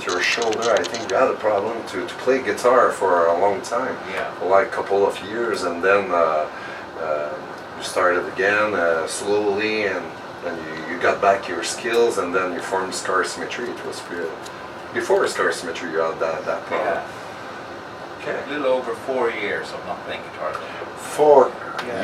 with your shoulder. I think you had a problem to play guitar for a long time. Yeah. For like a couple of years, and then you started again slowly, and then you got back your skills, and then you formed Scar Symmetry. It was before Scar Symmetry you had that problem. Yeah. Okay. A little over 4 years of not playing guitar. 4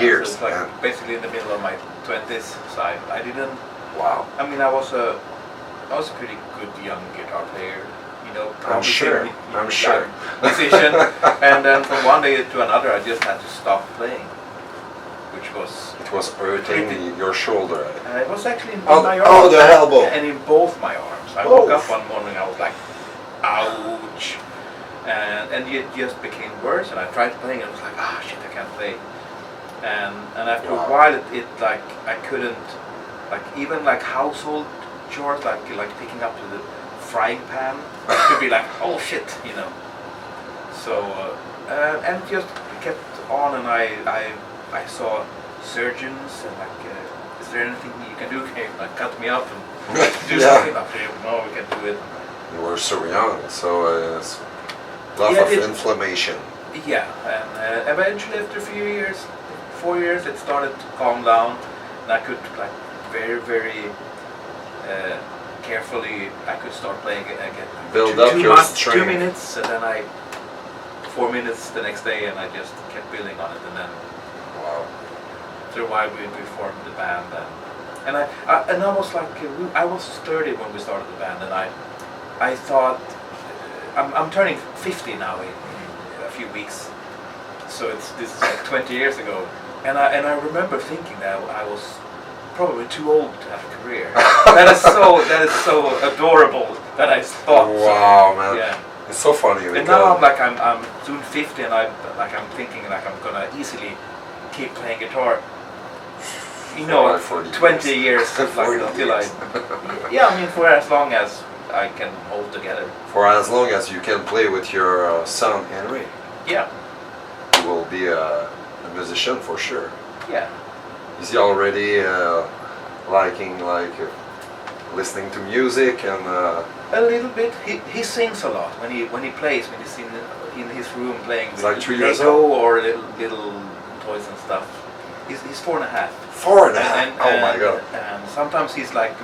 years. So it's like basically in the middle of my 20s. So I didn't. Wow. I mean, I was a pretty good young guitar player. You know. I'm sure. Musician. And then from one day to another, I just had to stop playing, which was. It was hurting your shoulder. It was actually in my arms. Oh, the elbow. And in both my arms. I woke up one morning, I was like, ouch. And it just became worse, and I tried playing, and I was like, shit, I can't play. And after a while, it like, I couldn't, like, even like household chores, like picking up the frying pan, could be like, oh shit, you know. So, and it just kept on, and I saw surgeons, and like, is there anything you can do? Can you like cut me up and do something? No, we can't do it. You were so young, so it's a lot of inflammation. Yeah, and eventually after a few years, 4 years, it started to calm down, and I could like very carefully, I could start playing again. Build up your strength. 2 minutes, and then 4 minutes the next day, and I just kept building on it, and then after a while we formed the band, and I was like, I was 30 when we started the band, and I thought, I'm turning 50 now in a few weeks, so this is like 20 years ago, and I remember thinking that I was probably too old to have a career. that is so adorable that I thought. Wow, so, man! Yeah. It's so funny. And now I'm like I'm soon 50, and I'm thinking like I'm gonna easily keep playing guitar. You know, 20 years like, until I. Yeah, I mean for as long as I can hold together. For as long as you can play with your son Henry. Yeah. You will be a musician for sure. Yeah. Is he already liking listening to music and? A little bit. He sings a lot when he plays, when he's in his room playing with like 3 years Lego old? or little toys and stuff. He's 4.5. 4.5. Oh my god. And sometimes he's like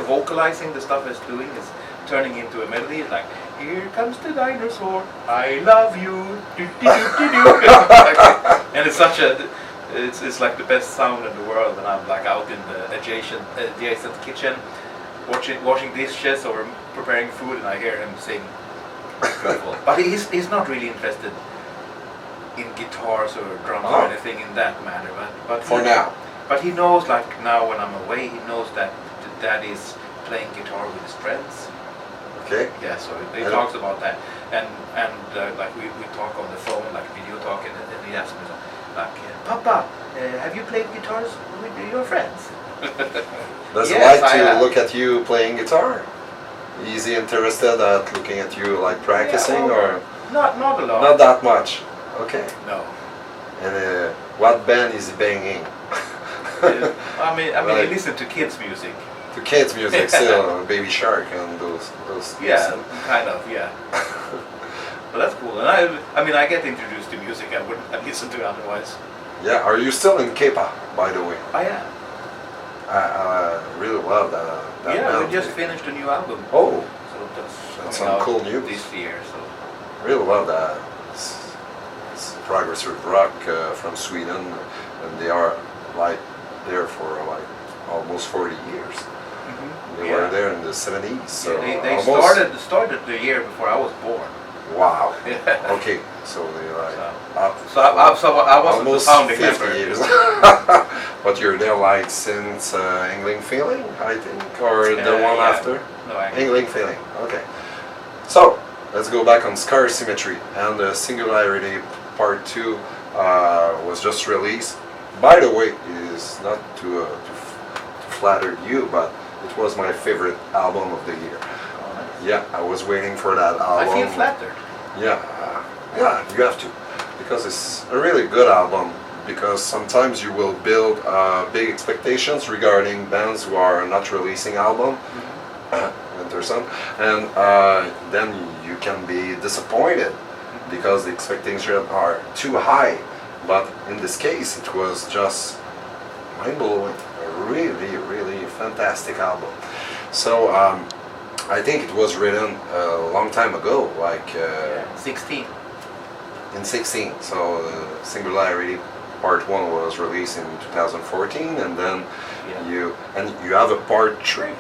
vocalizing the stuff he's doing is turning into a melody. Like, here comes the dinosaur, I love you. And it's such a. It's like the best sound in the world, and I'm like out in the adjacent kitchen, washing dishes or preparing food, and I hear him sing. But he's not really interested in guitars or drums or anything in that manner. But for now. But he knows, like now when I'm away, he knows that Dad is playing guitar with his friends. Okay. Yeah, so he talks about that, and like we talk on the phone, like video talk, and he asks me like, Papa, have you played guitars with your friends? Does he like to look at you playing guitar? Is he interested at looking at you like practicing or? Not a lot. Not that much. Okay. No. And what band is he banging? I mean, he listens to kids' music. To kids' music, still, Baby Shark and those. Yeah, kind of, yeah. But that's cool. And I get introduced to music I wouldn't have listened to otherwise. Yeah, are you still in Kepa, by the way? I am. I really love that. Yeah, band. we just finished a new album. Oh, so that's some cool news this year. So really love that. It's progressive rock from Sweden, and they are like there for like almost 40 years. Mm-hmm. They were there in the 70s. So they started the year before I was born. Wow. Okay, so they like I wasn't the founding 50 member. years. But you're there like since Engling Feeling, I think, or the one after? No, Engling Feeling. Okay. So let's go back on Scar Symmetry, and Singularity Part 2 was just released. By the way, it is not to flatter you, but it was my favorite album of the year. Yeah, I was waiting for that album. I feel flattered. Yeah, you have to, because it's a really good album. Because sometimes you will build big expectations regarding bands who are not releasing album, and Anderson, and then you can be disappointed because the expectations are too high. But in this case, it was just mind-blowing. A really, really fantastic album. So I think it was written a long time ago, like 16. in 16. So Singularity Part 1 was released in 2014, and then you have a Part 3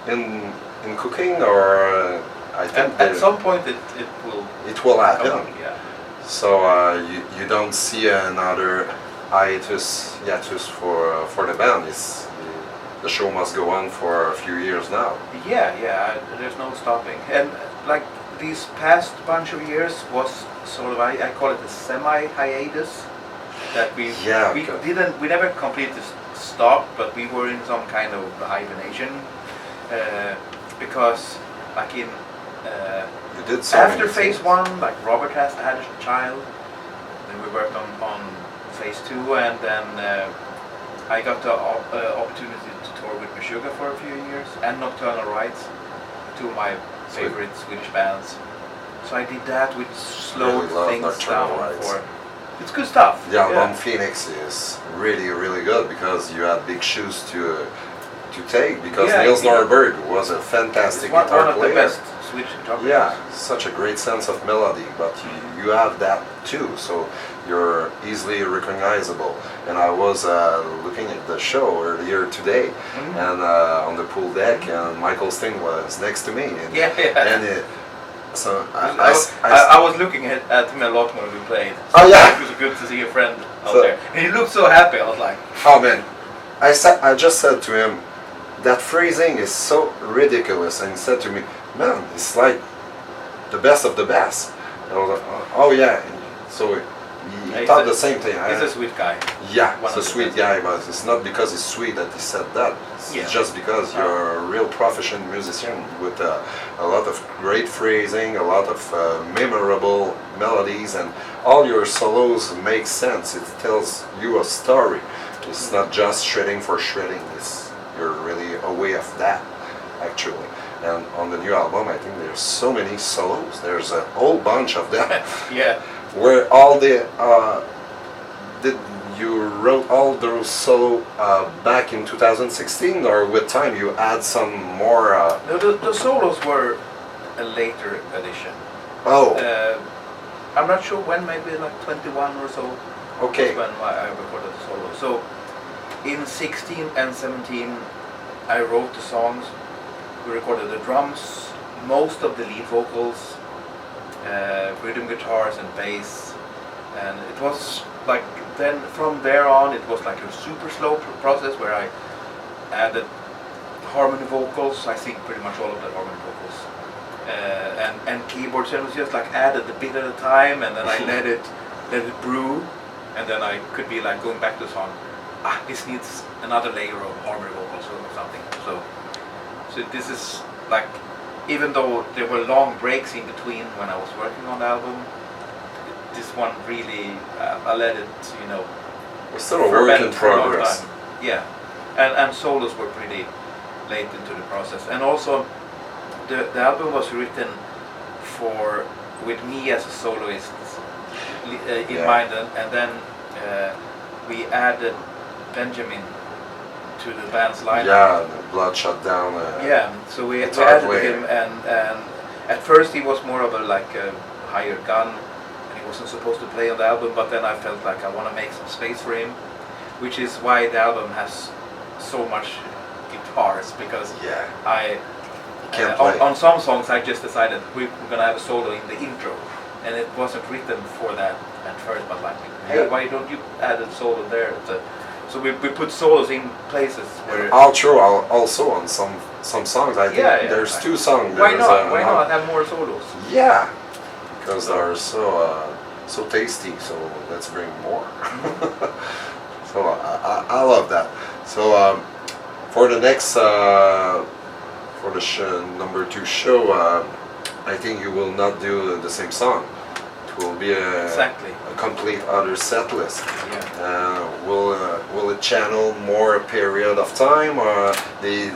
in cooking, or I think at some point it will happen. Yeah. So you don't see another hiatus for the band. The show must go on for a few years now. Yeah. There's no stopping. And like these past bunch of years was sort of I call it a semi-hiatus. That we never completely stopped, but we were in some kind of hibernation because like in you did so after many phase things. 1, like Robert had a child, then we worked on phase 2, and then I got the opportunity to tour with Meshuggah for a few years, and Nocturnal Rites, two of my favorite Swedish bands. So I did that, which slowed things down for. It's good stuff. Yeah, Long Phoenix is really, really good because you had big shoes to take, because Niels Norberg was a fantastic guitar player. One of the best Swedish guitar players. Yeah, such a great sense of melody, but you have that too, so you're easily recognizable. And I was looking at the show earlier today, and on the pool deck, and Michael Sting was next to me. And, and so I was looking at him a lot when we played. Oh yeah, it was good to see a friend out there, and he looked so happy. I was like, oh man, I just said to him, that phrasing is so ridiculous, and he said to me, man, it's like the best of the best. And I was like, oh yeah, so he thought the same thing. He's a sweet guy. Yeah, he's a sweet guy, but it's not because he's sweet that he said that. It's just because you're a real professional musician with a lot of great phrasing, a lot of memorable melodies, and all your solos make sense. It tells you a story. It's not just shredding for shredding. You're really aware of that, actually. And on the new album, I think there's so many solos. There's a whole bunch of them. Where all the you wrote all those solo back in 2016, or with time you add some more? No, the solos were a later addition. Oh. I'm not sure when, maybe like 21 or so. Okay. When I recorded the solo. So in 16 and 17, I wrote the songs. We recorded the drums, most of the lead vocals, rhythm guitars and bass, and it was like, then from there on it was like a super slow process where I added harmony vocals. I think pretty much all of the harmony vocals, and keyboards, and it was just like added a bit at a time, and then I let it brew, and then I could be like going back to the song, this needs another layer of harmony vocals or something. So this is like, even though there were long breaks in between when I was working on the album, this one really, I let it, it's still a work in progress. Yeah, and solos were pretty late into the process. And also, the album was written with me as a soloist in mind, and then we added Benjamin to the band's lineup. Yeah, the Blood Shut Down. So we added him, and at first he was more of a hired gun, and he wasn't supposed to play on the album. But then I felt like I want to make some space for him, which is why the album has so much guitars, because on some songs I just decided we're gonna have a solo in the intro, and it wasn't written for that at first. But hey, why don't you add a solo there? So we put solos in places where. Also on some songs. I think there's two songs. Why not have more solos? Yeah, because they're so tasty. So let's bring more. So I love that. So for the next for the number 2 show, I think you will not do the same song. It will be a complete other set list. Will it channel more a period of time, or the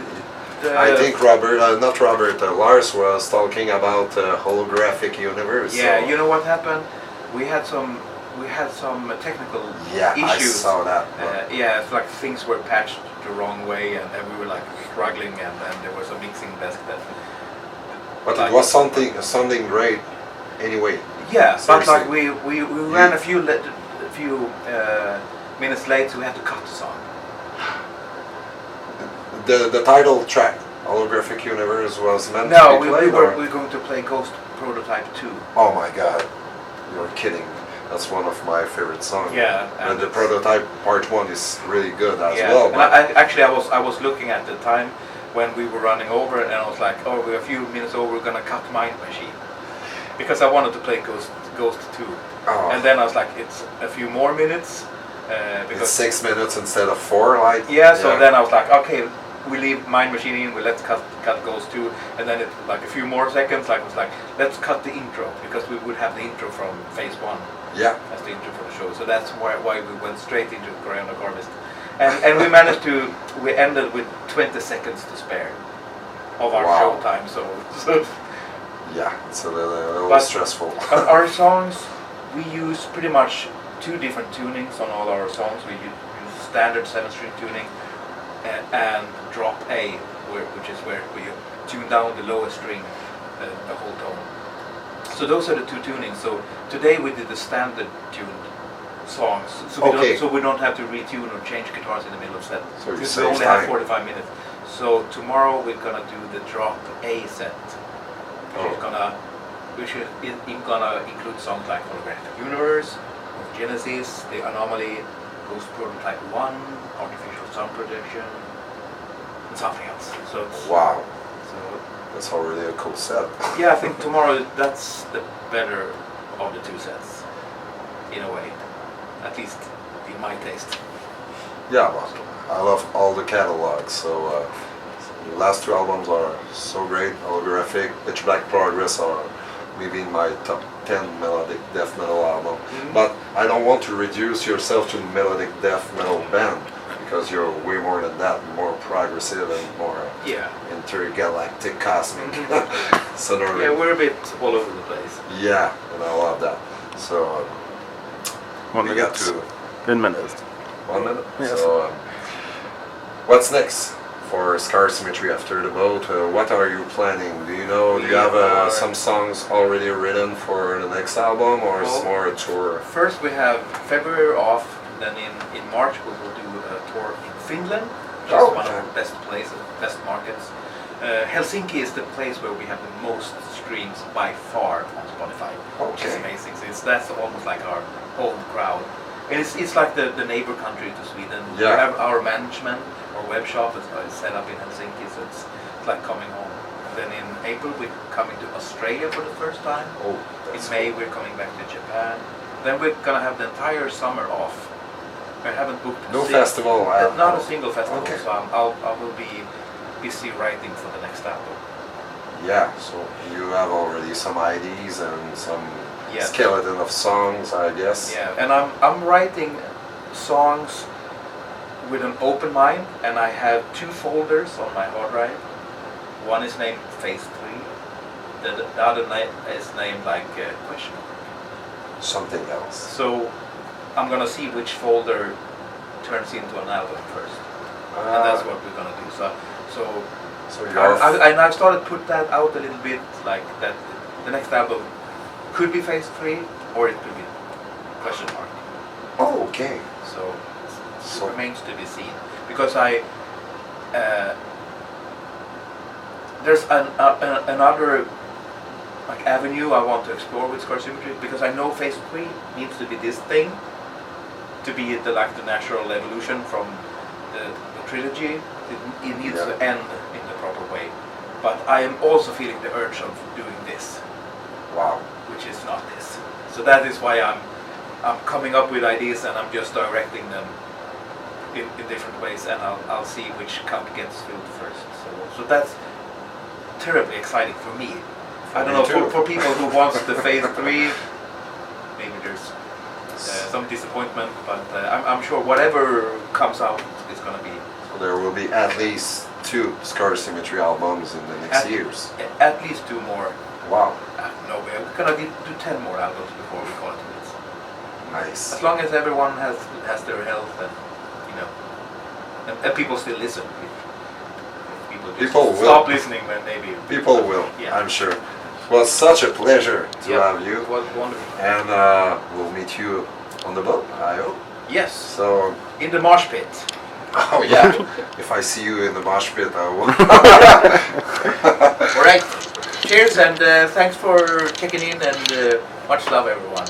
I think not Robert, Lars was talking about holographic universe. Yeah, so. you know what happened? We had some technical issues. I saw that. Yeah, it's like things were patched the wrong way, and we were like struggling, and there was a mixing desk that. But it was something great anyway. Yeah, seriously. but like we ran a few minutes late, so we had to cut the song. The title track, Holographic Universe, was meant No, to be played? we're going to play Ghost Prototype 2. Oh my god, you're kidding. That's one of my favorite songs. Yeah. And the Prototype Part 1 is really good as yeah. well. And But I was looking at the time when we were running over, and I was like, oh, we're a few minutes over, we're gonna cut Mind Machine. Because I wanted to play Ghost 2. Oh. And then I was like, it's a few more minutes. Because it's 6 minutes instead of 4, like. Yeah, so then I was like, okay, we leave Mind Machine in, let's cut Ghost 2, and then it like a few more seconds, like it was like, let's cut the intro, because we would have the intro from Phase 1 as the intro for the show. So that's why we went straight into Cryonic Harvest. And we managed to, we ended with 20 seconds to spare of our show time, so yeah, it's a little stressful. Our songs, we use pretty much 2 different tunings on all our songs. We use standard 7-string tuning and drop A, which is where we tune down the lowest string, the whole tone. So those are the 2 tunings. So today we did the standard tuned songs, so we don't have to retune or change guitars in the middle of set. So we only have 45 minutes. So tomorrow we're gonna do the drop A set, which is gonna include songs like Holographic Universe, Genesis, The Anomaly, Ghost Prototype 1, Artificial Sound Projection, and something else. So it's, wow. So that's already a cool set. yeah, I think tomorrow that's the better of the 2 sets, in a way, at least in my taste. Yeah, well, I love all the catalogs. So the last 2 albums are so great. Holographic, Pitch Black Progress are maybe in my top 10 melodic death metal album. But I don't want to reduce yourself to melodic death metal band, because you're way more than that, more progressive and more intergalactic, cosmic. Sonoring. Yeah, we're a bit all over the place. Yeah, and I love that. So 1 minute. 10 minutes. 1 minute. Yes. So what's next for Scar Symmetry after the boat? What are you planning? Do you know? Do you have some songs already written for the next album, or is it more a tour? First we have February off, then in March we will do a tour in Finland, which is one of our best places, best markets. Helsinki is the place where we have the most streams by far on Spotify, which is amazing. So that's almost like our home crowd. And it's like the neighbor country to Sweden. We have our management, our web shop is set up in Helsinki, so it's like coming home. Then in April we're coming to Australia for the first time. In May we're coming back to Japan. Then we're gonna have the entire summer off. I haven't booked festival. Not a single festival. So I will be busy writing for the next album. Yeah, so you have already some ideas and some skeleton of songs, I guess. Yeah, and I'm writing songs with an open mind, and I have 2 folders on my hard drive. One is named Phase 3, the other is named like question mark. Something else. So I'm gonna see which folder turns into an album first, and that's what we're gonna do. So I've started to put that out a little bit, like that the next album could be Phase 3 or it could be question mark. Oh, okay. So it remains to be seen, because there's another like avenue I want to explore with Scar Symmetry, because I know Phase 3 needs to be this thing, to be the natural evolution from the trilogy. It needs to end in the proper way. But I am also feeling the urge of doing this. Wow. Which is not this. So that is why I'm coming up with ideas, and I'm just directing them in different ways, and I'll see which cup gets filled first. So that's terribly exciting for me. I don't know, for people who wants the Phase 3, maybe there's some disappointment, but I'm sure whatever comes out is going to be. So there will be at least 2 Scar Symmetry albums in the next years. At least 2 more. Wow. No, we're gonna do 10 more albums before we call it quits. Nice. As long as everyone has their health and and people still listen. If people just People will. stop listening, then maybe. People will, Yeah. I'm sure. It was such a pleasure to have you. It was wonderful. And we'll meet you on the boat, I hope. Yes. So, In the mosh pit. oh yeah, if I see you in the mosh pit, I will. All right. Cheers and thanks for checking in and much love, everyone.